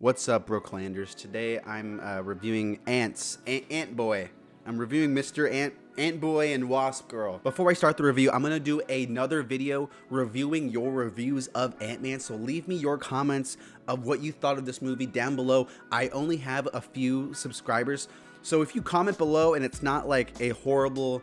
What's up, Brooklanders? Today I'm reviewing Antz, Ant Boy. I'm reviewing Mr. Ant Boy and Wasp Girl. Before I start the review, I'm gonna do another video reviewing your reviews of Ant-Man, so leave me your comments of what you thought of this movie down below. I only have a few subscribers, so if you comment below and it's not like a horrible,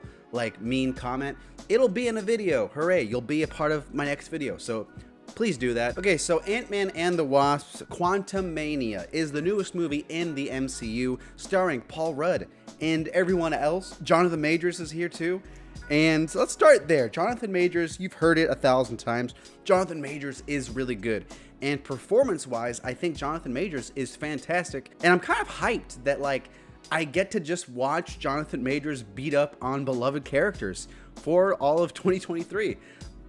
mean comment, it'll be in a video. Hooray, you'll be a part of my next video, so please do that. Okay, so Ant-Man and the Wasp's Quantumania is the newest movie in the MCU, starring Paul Rudd and everyone else. Jonathan Majors is here too. And so let's start there. Jonathan Majors, you've heard it 1,000 times. Jonathan Majors is really good. And performance-wise, I think Jonathan Majors is fantastic. And I'm kind of hyped that, I get to just watch Jonathan Majors beat up on beloved characters for all of 2023.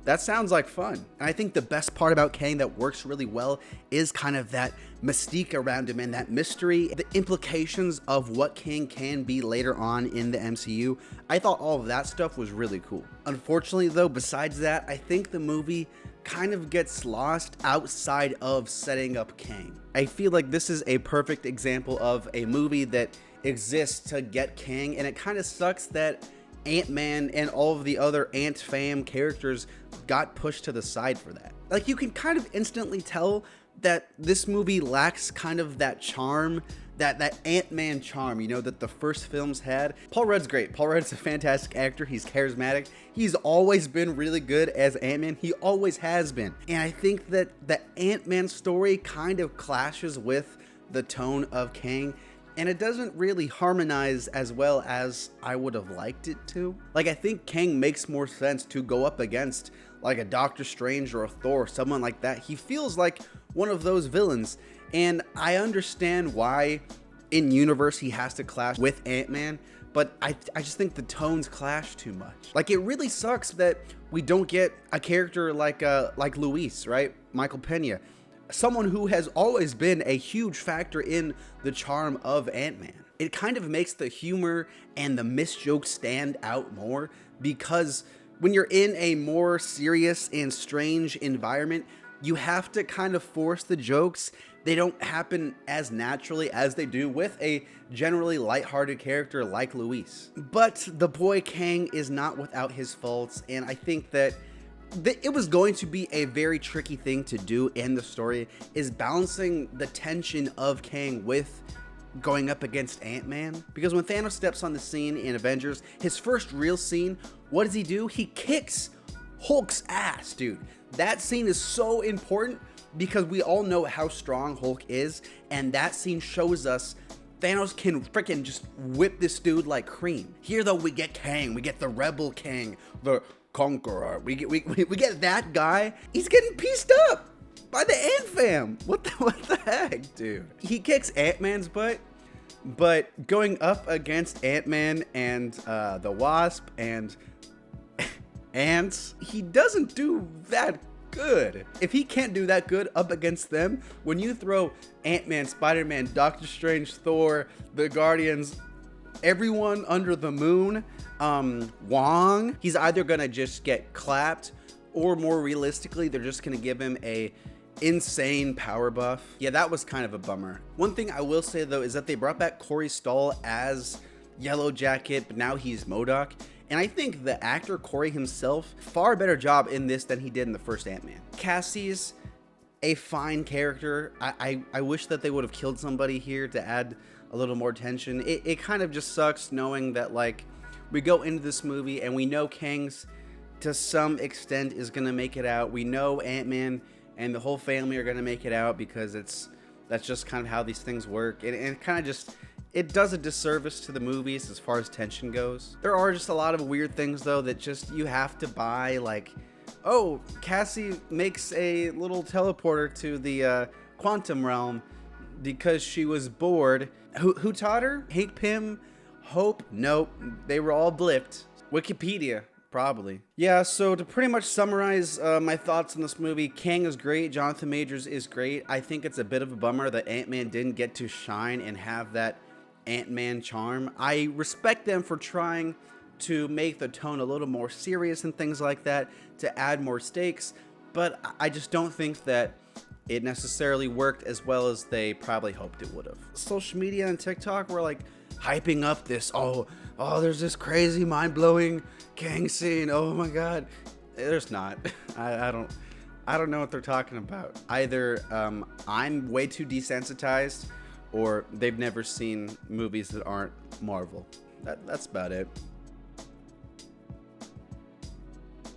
That sounds like fun. And I think the best part about Kang that works really well is kind of that mystique around him and that mystery, the implications of what Kang can be later on in the MCU. I thought all of that stuff was really cool. Unfortunately though, besides that, I think the movie kind of gets lost outside of setting up Kang. I feel like this is a perfect example of a movie that exists to get Kang, and it kind of sucks that Ant-Man and all of the other Ant fam characters got pushed to the side for that. You can kind of instantly tell that this movie lacks kind of that charm, that Ant-Man charm, that the first films had. Paul Rudd's great. Paul Rudd's a fantastic actor. He's charismatic. He's always been really good as Ant-Man. He always has been. And I think that the Ant-Man story kind of clashes with the tone of Kang, and it doesn't really harmonize as well as I would have liked it to. I think Kang makes more sense to go up against a Doctor Strange or a Thor, someone like that. He feels like one of those villains, and I understand why in universe he has to clash with Ant-Man, but I just think the tones clash too much. It really sucks that we don't get a character like Luis, right? Michael Pena. Someone who has always been a huge factor in the charm of Ant-Man. It kind of makes the humor and the missed jokes stand out more, because when you're in a more serious and strange environment, you have to kind of force the jokes. They don't happen as naturally as they do with a generally lighthearted character like Luis. But the boy Kang is not without his faults, and I think that it was going to be a very tricky thing to do in the story, is balancing the tension of Kang with going up against Ant-Man. Because when Thanos steps on the scene in Avengers, his first real scene, what does he do? He kicks Hulk's ass, dude. That scene is so important because we all know how strong Hulk is, and that scene shows us Thanos can freaking just whip this dude like cream. Here though, we get Kang, we get the rebel Kang, the Conqueror. We get that guy. He's getting pieced up by the Ant fam. What the heck, dude? He kicks Ant-Man's butt, but going up against Ant-Man and the Wasp and Antz, he doesn't do that good. If he can't do that good up against them, when you throw Ant-Man, Spider-Man, Doctor Strange, Thor, the Guardians, everyone under the moon, Wong, he's either gonna just get clapped, or more realistically, they're just gonna give him a insane power buff. Yeah, that was kind of a bummer. One thing I will say though is that they brought back Corey Stoll as Yellow Jacket, but now he's MODOK. And I think the actor Corey himself, far better job in this than he did in the first Ant-Man. Cassie's a fine character. I wish that they would have killed somebody here to add a little more tension. It kind of just sucks knowing that we go into this movie and we know Kang's to some extent is gonna make it out. We know Ant-Man and the whole family are gonna make it out because that's just kind of how these things work. And it kind of just, it does a disservice to the movies as far as tension goes. There are just a lot of weird things though that just you have to buy, oh, Cassie makes a little teleporter to the quantum realm because she was bored. Who taught her? Hank Pym? Hope? Nope. They were all blipped. Wikipedia, probably. Yeah, so to pretty much summarize my thoughts on this movie, Kang is great. Jonathan Majors is great. I think it's a bit of a bummer that Ant-Man didn't get to shine and have that Ant-Man charm. I respect them for trying to make the tone a little more serious and things like that, to add more stakes, but I just don't think that it necessarily worked as well as they probably hoped it would have. Social media and TikTok were like hyping up this, oh, there's this crazy mind-blowing Kang scene. Oh my God. There's not. I don't know what they're talking about. Either I'm way too desensitized, or they've never seen movies that aren't Marvel. That's about it.